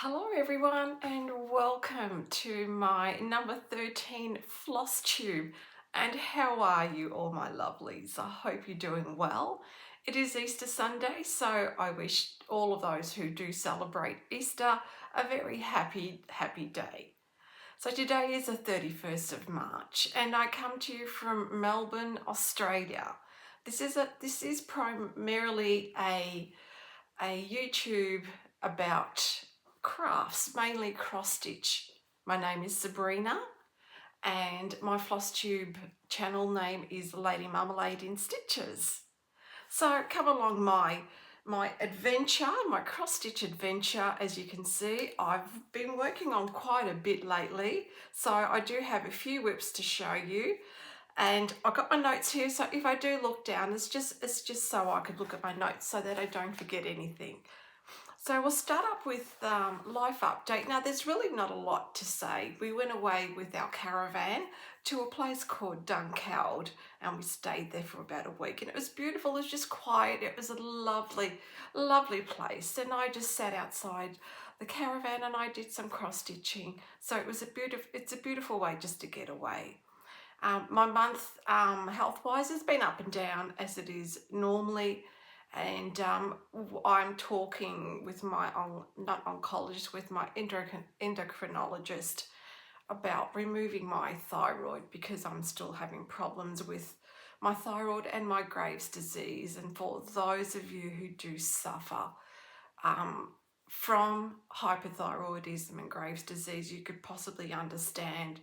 Hello everyone and welcome to my number 13 Flosstube. And how are you all my lovelies? I hope you're doing well. It is Easter Sunday, so I wish all of those who do celebrate Easter a very happy day. So today is the 31st of March and I come to you from Melbourne, Australia. This is primarily a YouTube about crafts, mainly cross stitch. My name is Sabrina and my Flosstube channel name is Ladyminstitches. So come along my adventure, my cross stitch adventure. As you can see, I've been working on quite a bit lately, so I do have a few WIPS to show you. And I've got my notes here, so if I do look down, it's just so I could look at my notes so that I don't forget anything. So we'll start up with life update. Now there's really not a lot to say. We went away with our caravan to a place called Dunkeld and we stayed there for about a week and it was beautiful. It was just quiet. It was a lovely place, and I just sat outside the caravan and I did some cross stitching. So it's a beautiful way just to get away. My month health-wise has been up and down as it is normally, and I'm talking with my not oncologist, with my endocrinologist about removing my thyroid because I'm still having problems with my thyroid and my Graves' disease. And for those of you who do suffer from hypothyroidism and Graves' disease, you could possibly understand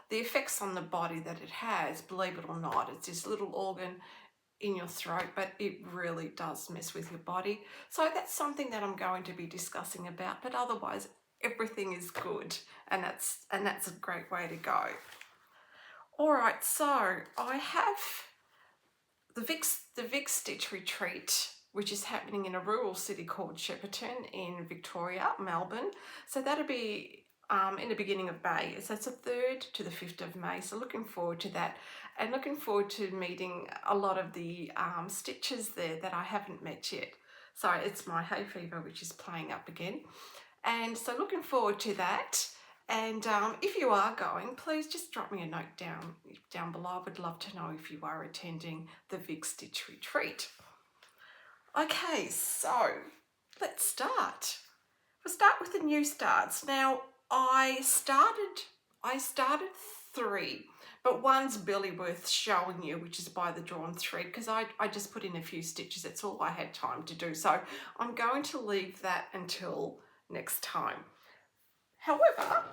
the effects on the body that it has. Believe it or not, it's this little organ in your throat, but it really does mess with your body. So that's something that I'm going to be discussing about, but otherwise everything is good, and that's a great way to go. All right, so I have the WIPS Stitch Retreat, which is happening in a rural city called Shepparton in Victoria, Melbourne. So that'll be in the beginning of May. So that's the 3rd to the 5th of May. So looking forward to that, and looking forward to meeting a lot of the stitches there that I haven't met yet. So it's my hay fever which is playing up again. And so looking forward to that. And if you are going, please just drop me a note down below. I would love to know if you are attending the WIPS Stitch Retreat. Okay, so let's start. We'll start with the new starts. Now, I started 3, but one's barely worth showing you, which is by the drawn thread, because I just put in a few stitches. That's all I had time to do. So I'm going to leave that until next time. However,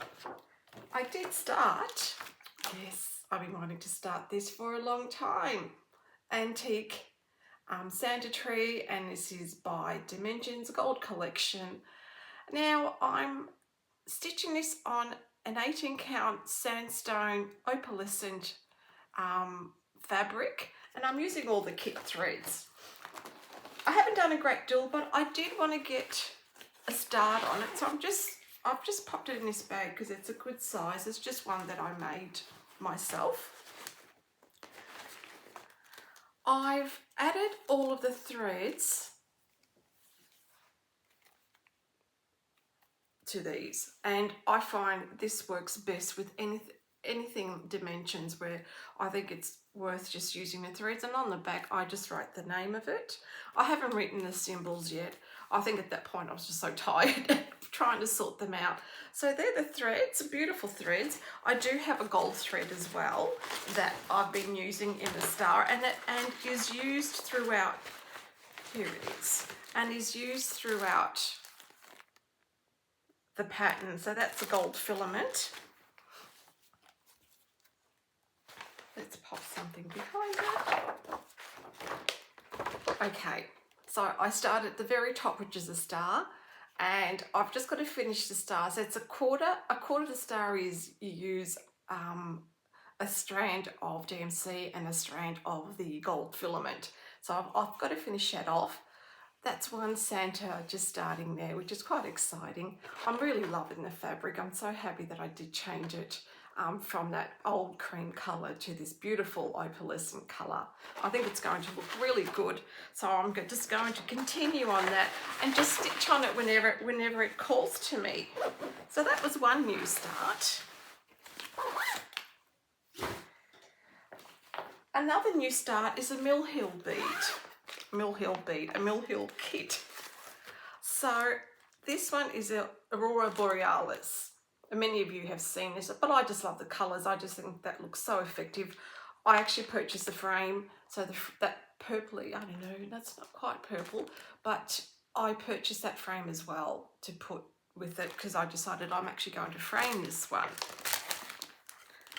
I did start, yes, I've been wanting to start this for a long time, Antique Santa Tree, and this is by Dimensions Gold Collection. Now I'm stitching this on an 18 count sandstone opalescent fabric, and I'm using all the kit threads. I haven't done a great deal, but I did want to get a start on it, so I've just popped it in this bag because it's a good size. It's just one that I made myself. I've added all of the threads to these, and I find this works best with anything dimensions, where I think it's worth just using the threads. And on the back I just write the name of it. I haven't written the symbols yet. I think at that point I was just so tired trying to sort them out. So they're the threads, beautiful threads. I do have a gold thread as well that I've been using in the star, and is used throughout. Here it is, and is used throughout the pattern. So that's the gold filament. Let's pop something behind that. Okay, so I start at the very top, which is a star, and I've just got to finish the star. So it's a quarter of the star is you use a strand of DMC and a strand of the gold filament. So I've got to finish that off. That's one Santa just starting there, which is quite exciting. I'm really loving the fabric. I'm so happy that I did change it from that old cream colour to this beautiful opalescent colour. I think it's going to look really good. So I'm just going to continue on that and just stitch on it whenever it calls to me. So that was one new start. Another new start is a Mill Hill bead. A Mill Hill kit. So this one is a Aurora Borealis. Many of you have seen this, but I just love the colours. I just think that looks so effective. I actually purchased the frame, so that purpley, I don't know, that's not quite purple, but I purchased that frame as well to put with it because I decided I'm actually going to frame this one.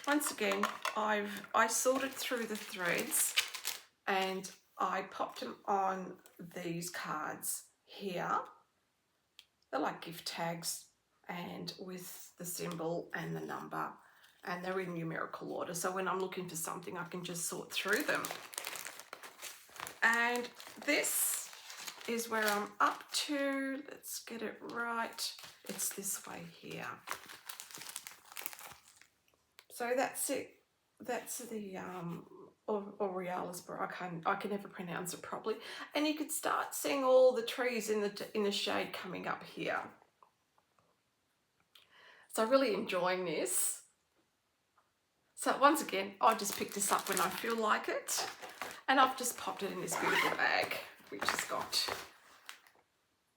Once again, I sorted through the threads and I popped them on these cards here. They're like gift tags, and with the symbol and the number, and they're in numerical order, so when I'm looking for something I can just sort through them. And this is where I'm up to. Let's get it right. It's this way here. So that's it. That's the Borealis, but I can never pronounce it properly. And you could start seeing all the trees in the shade coming up here. So I'm really enjoying this. So once again, I just picked this up when I feel like it, and I've just popped it in this beautiful bag, which has got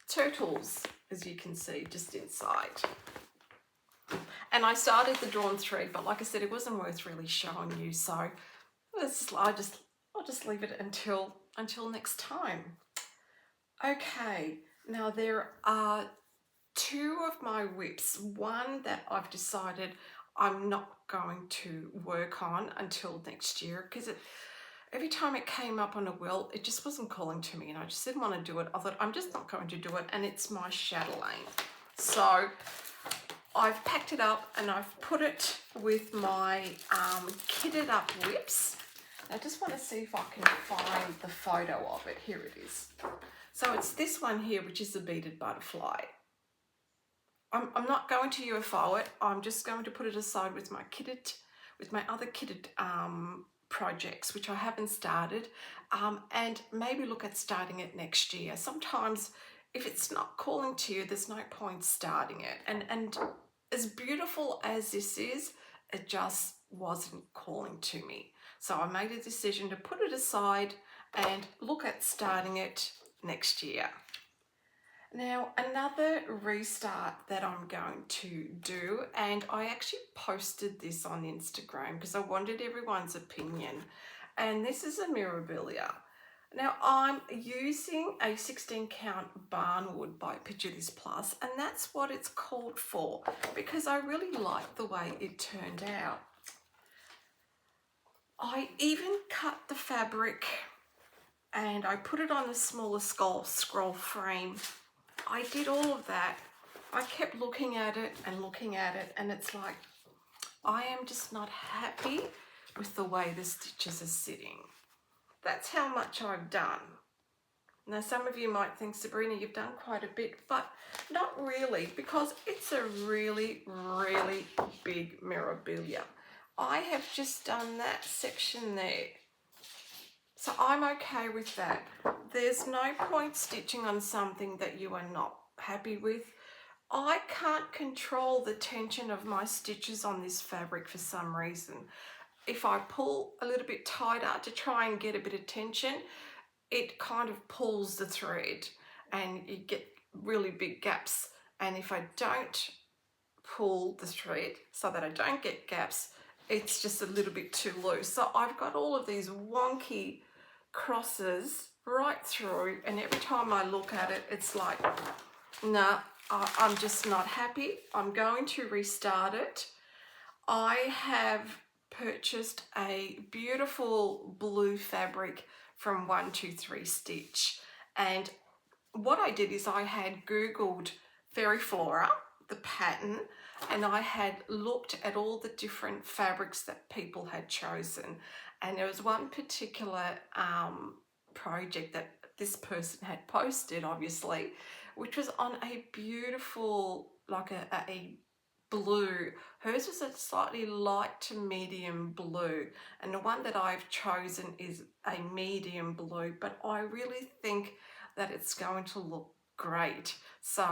turtles, as you can see, just inside. And I started the drawn thread, but like I said, it wasn't worth really showing you, so I'll just leave it until next time. Okay, now there are two of my WIPS. One that I've decided I'm not going to work on until next year because every time it came up on a wheel, it just wasn't calling to me, and I just didn't want to do it. I thought I'm just not going to do it, and it's my chatelaine. So I've packed it up and I've put it with my kitted up WIPS. I just want to see if I can find the photo of it. Here it is. So it's this one here, which is the beaded butterfly. I'm not going to UFO it. I'm just going to put it aside with my other kitted projects, which I haven't started, and maybe look at starting it next year. Sometimes if it's not calling to you, there's no point starting it. And as beautiful as this is, it just wasn't calling to me. So I made a decision to put it aside and look at starting it next year. Now, another restart that I'm going to do, and I actually posted this on Instagram because I wanted everyone's opinion, and this is a Mirabilia. Now, I'm using a 16 count barnwood by Picture This Plus, and that's what it's called for because I really like the way it turned out. I even cut the fabric and I put it on a smaller scroll frame. I did all of that. I kept looking at it, and it's like, I am just not happy with the way the stitches are sitting. That's how much I've done. Now, some of you might think, Sabrina, you've done quite a bit, but not really, because it's a really, really big Mirabilia. I have just done that section there. So I'm okay with that. There's no point stitching on something that you are not happy with. I can't control the tension of my stitches on this fabric for some reason. If I pull a little bit tighter to try and get a bit of tension, it kind of pulls the thread and you get really big gaps. And if I don't pull the thread so that I don't get gaps, it's just a little bit too loose. So I've got all of these wonky crosses right through, and every time I look at it, it's like, nah, I'm just not happy. I'm going to restart it. I have purchased a beautiful blue fabric from 123 Stitch, and what I did is I had Googled Fairy Flora, the pattern, and I had looked at all the different fabrics that people had chosen, and there was one particular project that this person had posted, obviously, which was on a beautiful, like a blue. Hers was a slightly light to medium blue, and the one that I've chosen is a medium blue, but I really think that it's going to look great. So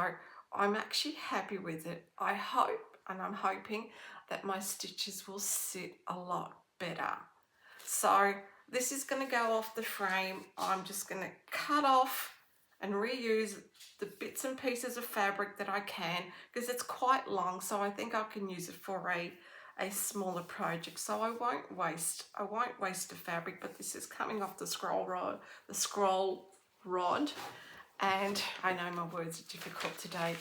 I'm actually happy with it. I hope, and I'm hoping that my stitches will sit a lot better. So this is going to go off the frame. I'm just going to cut off and reuse the bits and pieces of fabric that I can, because it's quite long, so I think I can use it for a smaller project. So I won't waste the fabric, but this is coming off the scroll rod, and I know my words are difficult today,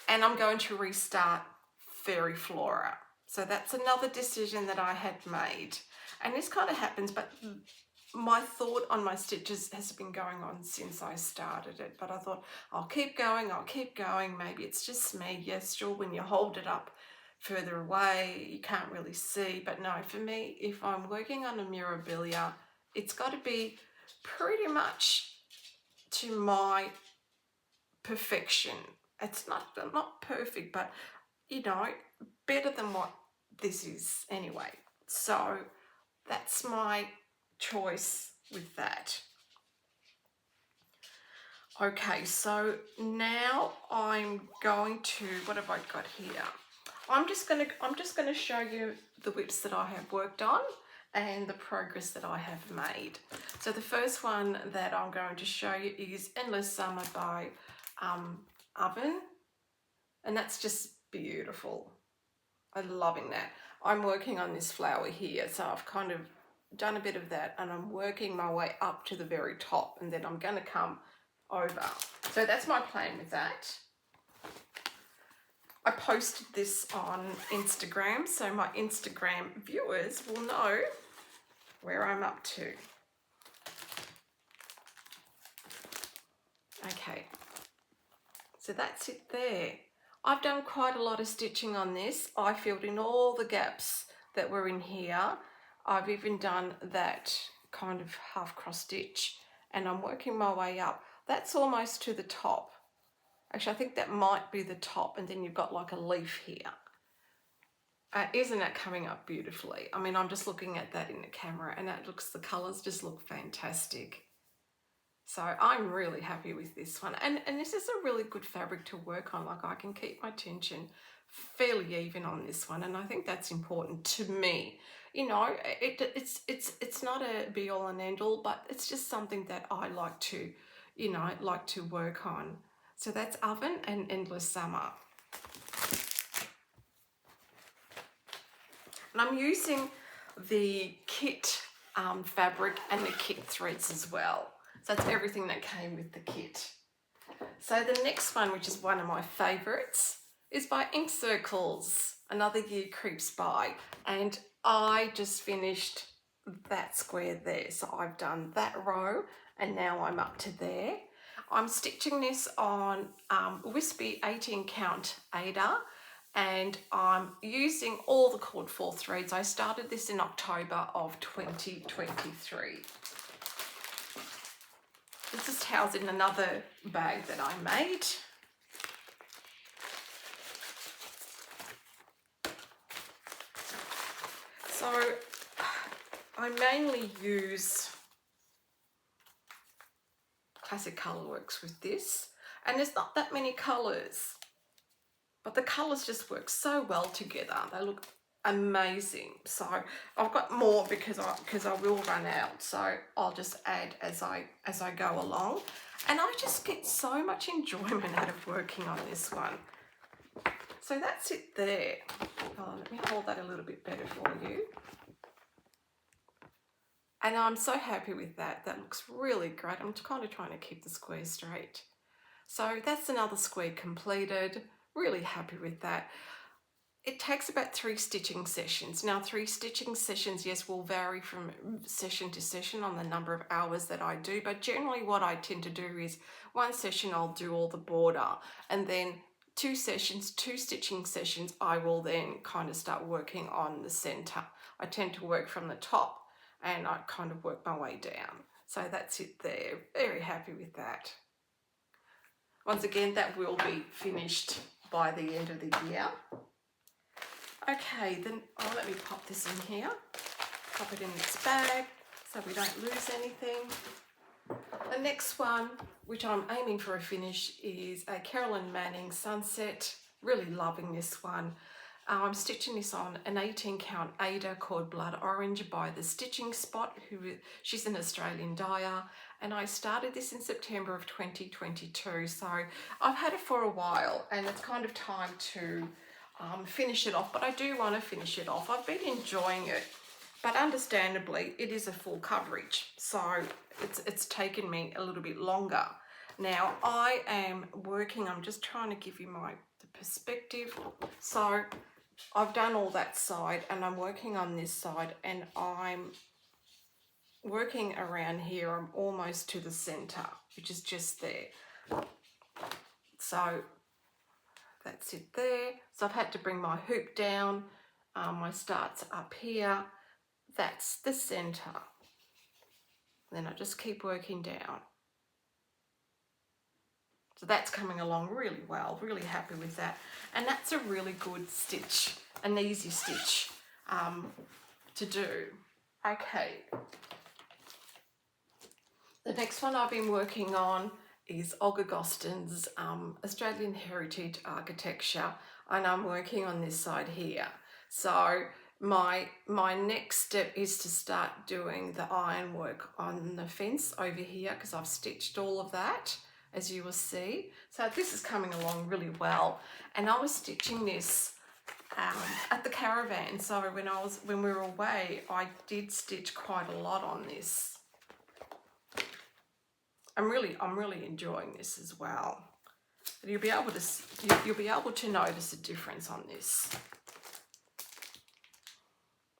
and I'm going to restart Fairy Flora. So that's another decision that I had made, and this kind of happens, but my thought on my stitches has been going on since I started it, but I thought I'll keep going, maybe it's just me. Yes, sure, when you hold it up further away you can't really see, but no, for me, if I'm working on a mirabilia, it's got to be pretty much to my perfection. It's not perfect, but you know, better than what this is anyway. So that's my choice with that. Okay, so now I'm going to, what have I got here? I'm just gonna show you the WIPs that I have worked on and the progress that I have made. So the first one that I'm going to show you is Endless Summer by Oven, and that's just beautiful. I'm loving that. I'm working on this flower here, so I've kind of done a bit of that, and I'm working my way up to the very top, and then I'm going to come over. So that's my plan with that. I posted this on Instagram, so my Instagram viewers will know where I'm up to. Okay, so that's it there. I've done quite a lot of stitching on this. I filled in all the gaps that were in here. I've even done that kind of half cross stitch, and I'm working my way up. That's almost to the top. Actually, I think that might be the top, and then you've got like a leaf here. Isn't that coming up beautifully? I mean, I'm just looking at that in the camera, and the colours just look fantastic. So I'm really happy with this one, and this is a really good fabric to work on. Like, I can keep my tension fairly even on this one, and I think that's important to me. You know, it's not a be all and end all, but it's just something that I like to, you know, work on. So that's Oven and Endless Summer. And I'm using the kit fabric and the kit threads as well. So that's everything that came with the kit. So the next one, which is one of my favourites, is by Ink Circles, Another Year Creeps By. And I just finished that square there. So I've done that row, and now I'm up to there. I'm stitching this on wispy 18 count Ada, and I'm using all the cord 4 threads. I started this in October of 2023. This is housed in another bag that I made. So I mainly use Classic Colourworks with this, and there's not that many colours, but the colours just work so well together. They look amazing. So I've got more because I will run out, so I'll just add as I go along, and I just get so much enjoyment out of working on this one. So that's it there. Oh, let me hold that a little bit better for you. And I'm so happy with that. That looks really great. I'm kind of trying to keep the square straight. So that's another square completed. Really happy with that. It takes about 3 stitching sessions. Now, 3 stitching sessions, yes, will vary from session to session on the number of hours that I do, but generally what I tend to do is 1 session I'll do all the border, and then 2 stitching sessions, I will then kind of start working on the center. I tend to work from the top, and I kind of work my way down. So that's it there. Very happy with that. Once again, that will be finished by the end of the year. Okay, then let me pop this in here. Pop it in its bag so we don't lose anything. The next one, which I'm aiming for a finish, is a CAROLYN Manning Sunset. Really loving this one. I'm stitching this on an 18 count Ada called Blood Orange by The Stitching Spot, she's an Australian dyer, and I started this in September of 2022. So I've had it for a while and it's kind of time to finish it off, but I do want to finish it off. I've been enjoying it, but understandably it is a full coverage, so it's taken me a little bit longer. Now I am working, I'm just trying to give you the perspective. So I've done all that side and I'm working on this side, and I'm working around here. I'm almost to the center, which is just there. So that's it there. So I've had to bring my hoop down. My start's up here. That's the center. Then I just keep working down. So that's coming along really well, really happy with that. And that's a really good stitch, an easy stitch to do. Okay. The next one I've been working on is OLGA GOSTIN's Australian Heritage Architecture, and I'm working on this side here. So my next step is to start doing the ironwork on the fence over here, because I've stitched all of that, as you will see. So this is coming along really well, and I was stitching this at the caravan. So when we were away, I did stitch quite a lot on this. I'm really enjoying this as well. But you'll be able to notice a difference on this.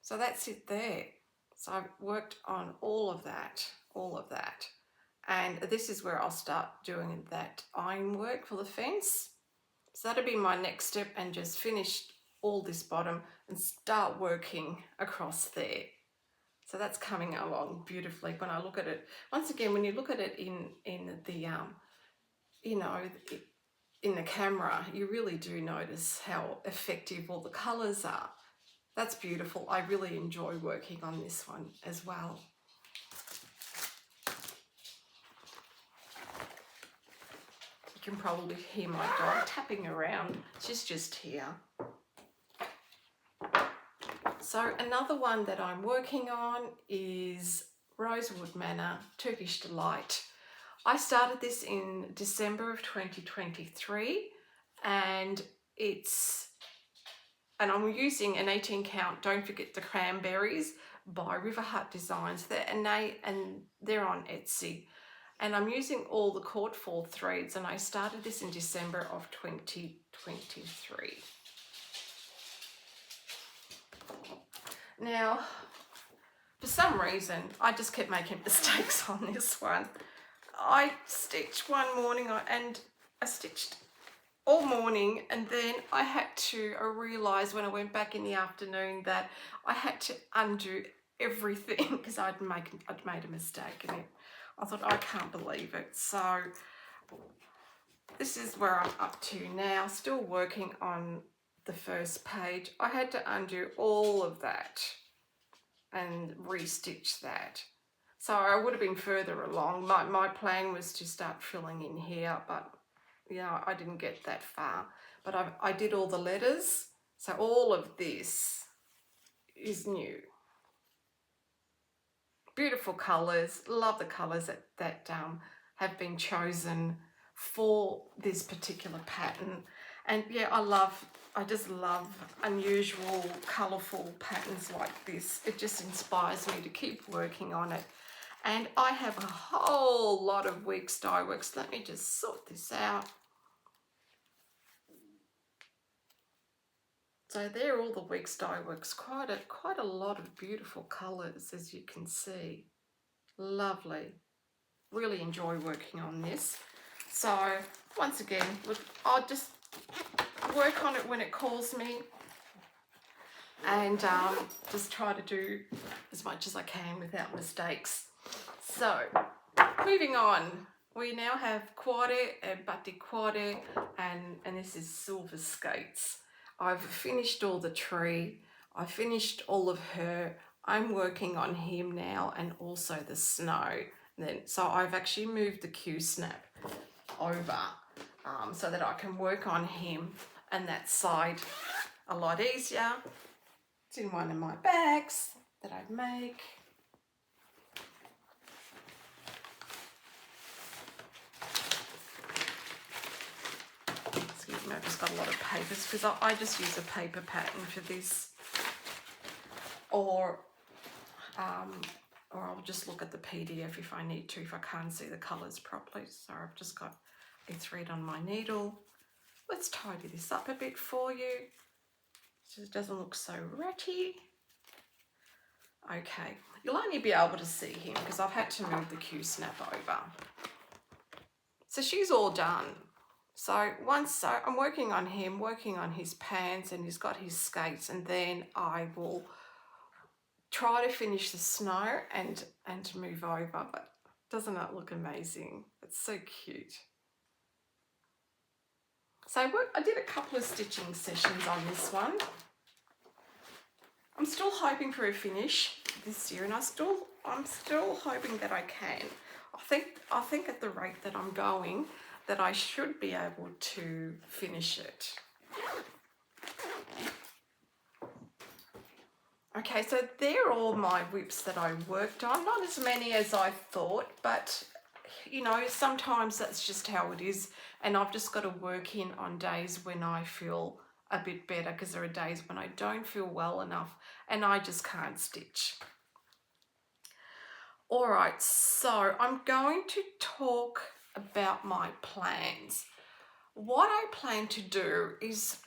So that's it there. So I've worked on all of that. And this is where I'll start doing that ironwork for the fence. So that'll be my next step, and just finish all this bottom and start working across there. So that's coming along beautifully when I look at it. Once again, when you look at it in the in the camera, you really do notice how effective all the colours are. That's beautiful. I really enjoy working on this one as well. You can probably hear my dog tapping around. She's just here. So another one that I'm working on is Rosewood Manor Turkish Delight. I started this in December of 2023, and I'm using an 18 count Don't Forget the Cranberries by River Hut Designs. They're on Etsy, and I'm using all the cord fall threads, and I started this in December of 2023. Now, for some reason, I just kept making mistakes on this one. I stitched one morning and I stitched all morning, and then I realised when I went back in the afternoon that I had to undo everything because I'd made a mistake in it. I thought, I can't believe it. So this is where I'm up to now, still working on the first page. I had to undo all of that and restitch that. So I would have been further along. My plan was to start filling in here, but yeah, I didn't get that far. But I did all the letters, so all of this is new. Beautiful colours. Love the colours that have been chosen for this particular pattern. And yeah, I just love unusual, colourful patterns like this. It just inspires me to keep working on it. And I have a whole lot of WIPS die works. Let me just sort this out. So there are all the WIPS die works. Quite a lot of beautiful colours, as you can see. Lovely. Really enjoy working on this. So once again, I'll just work on it when it calls me, and just try to do as much as I can without mistakes. So moving on, we now have CUORE and BATTICUORE, and this is Silver Skates. I've finished all the tree. I finished all of her. I'm working on him now and also the snow. So I've actually moved the Q-snap over so that I can work on him and that side a lot easier. It's in one of my bags that I make. Excuse me, I've just got a lot of papers because I just use a paper pattern for this, or I'll just look at the PDF if I need to, if I can't see the colours properly. So I've just got a thread on my needle. Let's tidy this up a bit for you so it doesn't look so ratty. Okay, you'll only be able to see him because I've had to move the Q-snap over. So she's all done. So I'm working on him, working on his pants, and he's got his skates, and then I will try to finish the snow and move over. But doesn't that look amazing? It's so cute. So I did a couple of stitching sessions on this one. I'm still hoping for a finish this year, and I'm still hoping that I can. I think at the rate that I'm going, that I should be able to finish it. Okay, so they're all my WIPs that I worked on. Not as many as I thought, but you know, sometimes that's just how it is, and I've just got to work in on days when I feel a bit better, because there are days when I don't feel well enough and I just can't stitch. All right, so I'm going to talk about my plans. What I plan to do is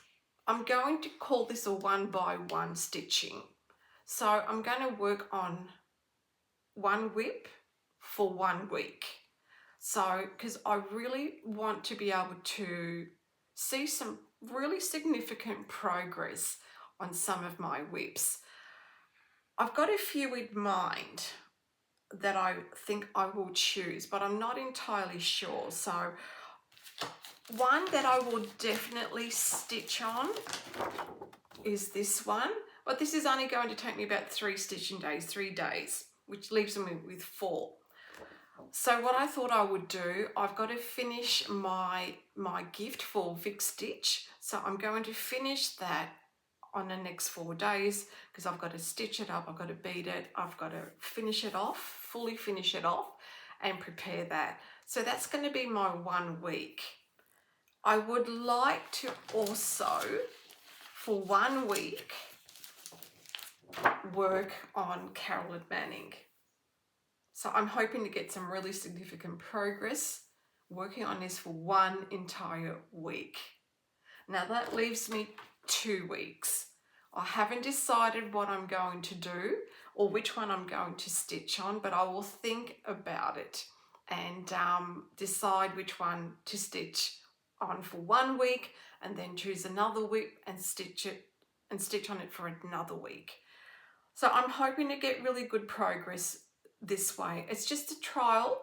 I'm going to call this a 1-by-1 stitching. So I'm going to work on one WIP for 1 week. So, because I really want to be able to see some really significant progress on some of my WIPs. I've got a few in mind that I think I will choose, but I'm not entirely sure. So one that I will definitely stitch on is this one, but this is only going to take me about 3 stitching days, 3 days, which leaves me with 4. So what I thought I would do, I've got to finish my gift for Vic Stitch. So I'm going to finish that on the next 4 days, because I've got to stitch it up, I've got to bead it, I've got to finish it off, fully finish it off and prepare that. So that's going to be my 1 week. I would like to also, for 1 week, work on CAROLYN Manning. So I'm hoping to get some really significant progress working on this for 1 entire week. Now that leaves me 2 weeks. I haven't decided what I'm going to do or which one I'm going to stitch on, but I will think about it and decide which one to stitch on for 1 week, and then choose another WIP and stitch on it for another week. So I'm hoping to get really good progress this way. It's just a trial.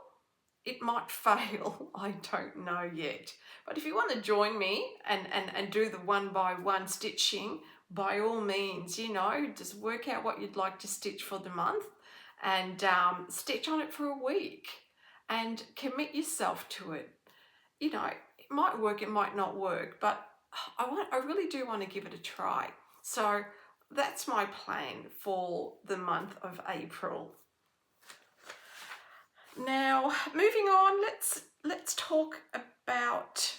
It might fail, I don't know yet. But if you want to join me and do the 1-by-1 stitching, by all means, you know, just work out what you'd like to stitch for the month and stitch on it for a week and commit yourself to it. You know, it might work, it might not work, but I really do want to give it a try. So that's my plan for the month of April. Now, moving on, let's talk about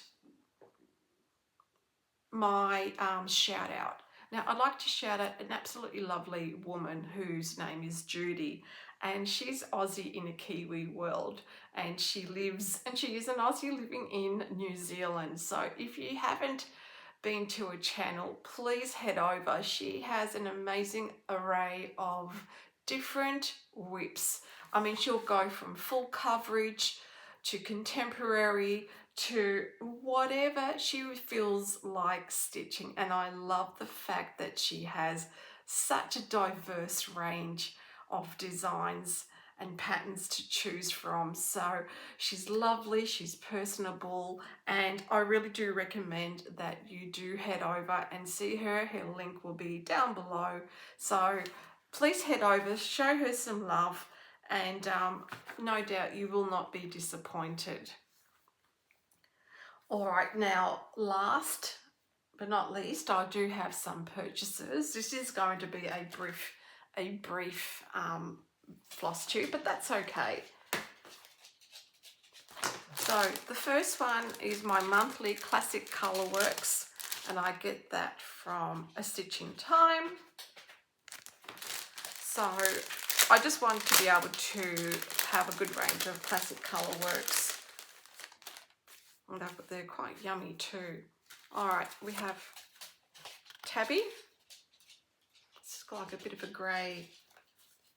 my shout out. Now, I'd like to shout out an absolutely lovely woman whose name is Judy, and she's Aussie in a Kiwi world, and she is an Aussie living in New Zealand. So if you haven't been to her channel, please head over. She has an amazing array of different WIPs. I mean, she'll go from full coverage to contemporary to whatever she feels like stitching. And I love the fact that she has such a diverse range of designs and patterns to choose from. So she's lovely, she's personable, and I really do recommend that you do head over and see her. Her link will be down below. So please head over, show her some love, and no doubt you will not be disappointed. All right, now last but not least, I do have some purchases. This is going to be a brief floss tube, but that's okay. So the first one is my monthly classic colour works, and I get that from A Stitch in Time. So I just want to be able to have a good range of classic colour works. And they're quite yummy too. All right, we have Tabby. It's got like a bit of a grey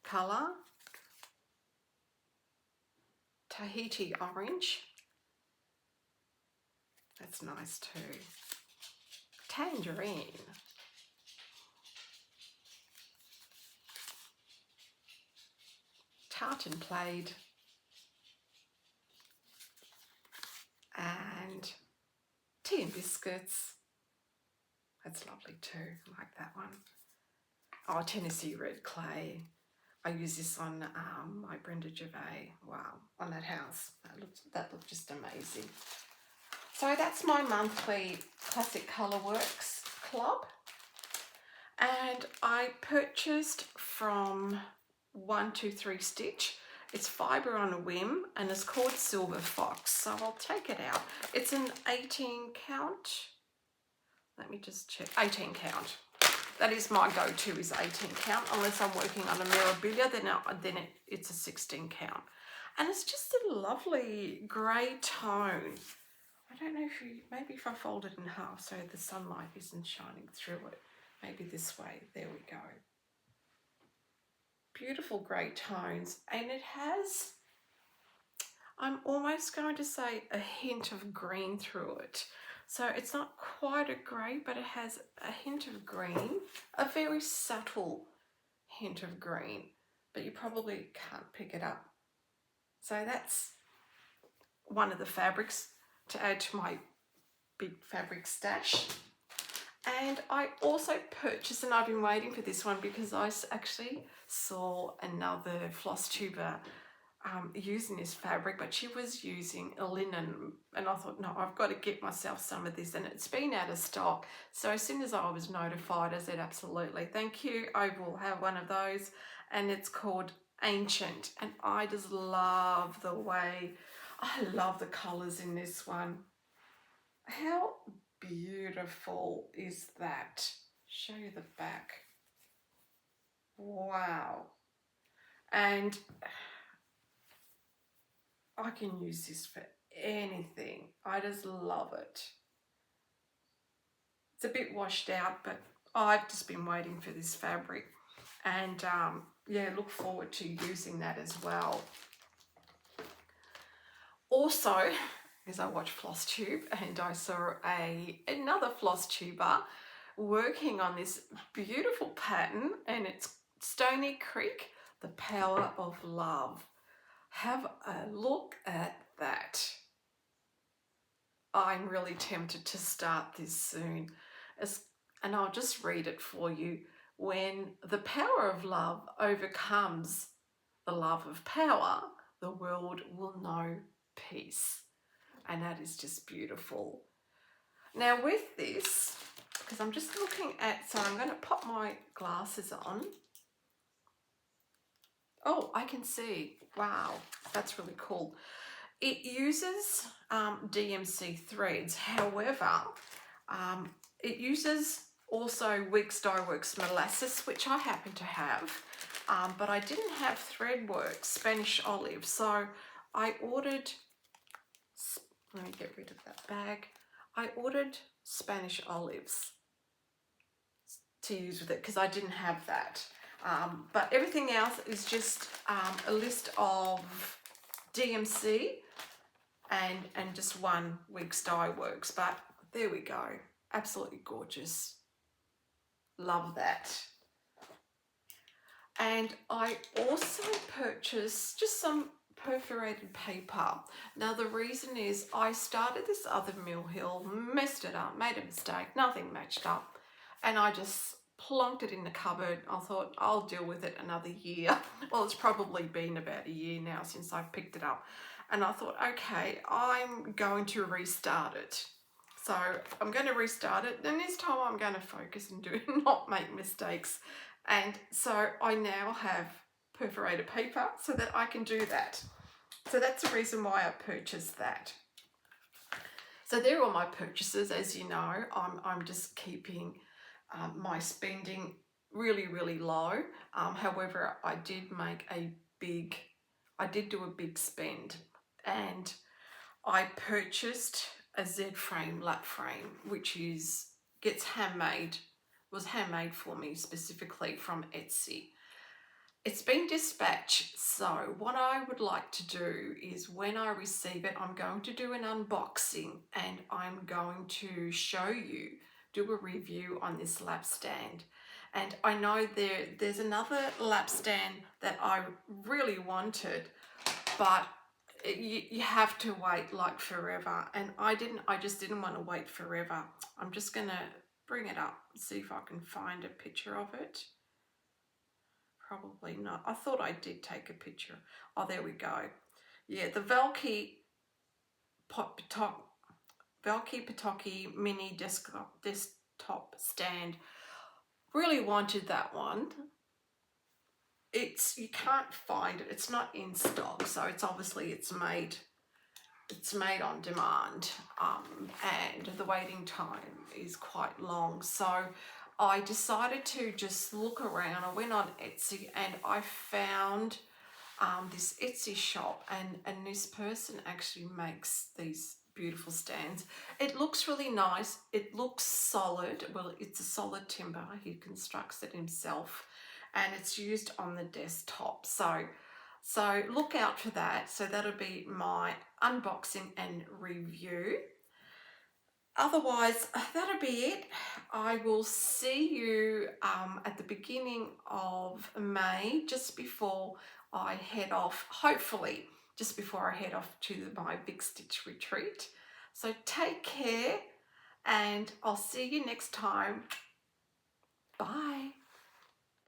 colour. Tahiti Orange. That's nice too. Tangerine. Tartan Plaid. And Tea and Biscuits. That's lovely too. I like that one. Oh, Tennessee Red Clay. I use this on my Brenda Gervais. Wow, on that house. That looked just amazing. So that's my monthly Classic Colour Works club. And I purchased from 123 Stitch. It's fibre on a whim, and it's called Silver Fox. So I'll take it out. It's an 18 count. Let me just check. 18 count. That is my go-to, is 18 count. Unless I'm working on a Mirabilia, then it's a 16 count. And it's just a lovely grey tone. I don't know maybe if I fold it in half so the sunlight isn't shining through it. Maybe this way. There we go. Beautiful grey tones, and it has, I'm almost going to say, a hint of green through it. So it's not quite a grey, but it has a hint of green, a very subtle hint of green, but you probably can't pick it up. So that's one of the fabrics to add to my big fabric stash. And I also purchased, and I've been waiting for this one because I actually saw another floss tuber using this fabric, but she was using a linen, and I thought, no, I've got to get myself some of this, and it's been out of stock. So as soon as I was notified, I said, absolutely, thank you, I will have one of those. And it's called Ancient, and I just love the way, I love the colours in this one. How beautiful is that? Show you the back. Wow. And I can use this for anything. I just love it. It's a bit washed out, but I've just been waiting for this fabric, and yeah, look forward to using that as well. Also, as I watched Flosstube, and I saw another floss tuber working on this beautiful pattern, and it's Stony Creek, The Power of Love. Have a look at that. I'm really tempted to start this soon. And I'll just read it for you. When the power of love overcomes the love of power, the world will know peace. And that is just beautiful. Now with this, because I'm just looking at, so I'm going to pop my glasses on. Oh, I can see. Wow, that's really cool. It uses DMC threads. However, it uses also WIPS Dyeworks Molasses, which I happen to have, but I didn't have Threadworks Spanish Olive, so I ordered, let me get rid of that bag. I ordered Spanish olives to use with it because I didn't have that. But everything else is just a list of DMC and just one WIPS Dyeworks. But there we go. Absolutely gorgeous. Love that. And I also purchased just some perforated paper. Now the reason is I started this other mill hill, messed it up, made a mistake, nothing matched up, and I just plonked it in the cupboard. I thought I'll deal with it another year. Well, it's probably been about a year now since I picked it up, and I thought, okay, I'm going to restart it. So I'm going to restart it, and this time I'm going to focus and not make mistakes. And so I now have perforated paper so that I can do that. So that's the reason why I purchased that. So there are my purchases. As you know, I'm just keeping my spending really, really low. However, I did do a big spend, and I purchased a Z-frame lap frame, which was handmade for me specifically from Etsy. It's been dispatched, so what I would like to do is when I receive it, I'm going to do an unboxing and I'm going to show you, do a review on this lap stand. And I know there's another lap stand that I really wanted, but you have to wait like forever, and I just didn't want to wait forever. I'm just gonna bring it up, see if I can find a picture of it. Probably not. I thought I did take a picture. Oh, there we go. Yeah, the Velky Pattini mini desktop stand. Really wanted that one. You can't find it. It's not in stock, so it's made on demand, and the waiting time is quite long. So I decided to just look around. I went on Etsy and I found this Etsy shop, and this person actually makes these beautiful stands. It looks really nice. It looks solid. Well, it's a solid timber. He constructs it himself, and it's used on the desktop. So look out for that. So that'll be my unboxing and review. Otherwise, that'll be it. I will see you at the beginning of May, just before I head off, hopefully just before I head off to my Big Stitch retreat. So take care, and I'll see you next time. Bye.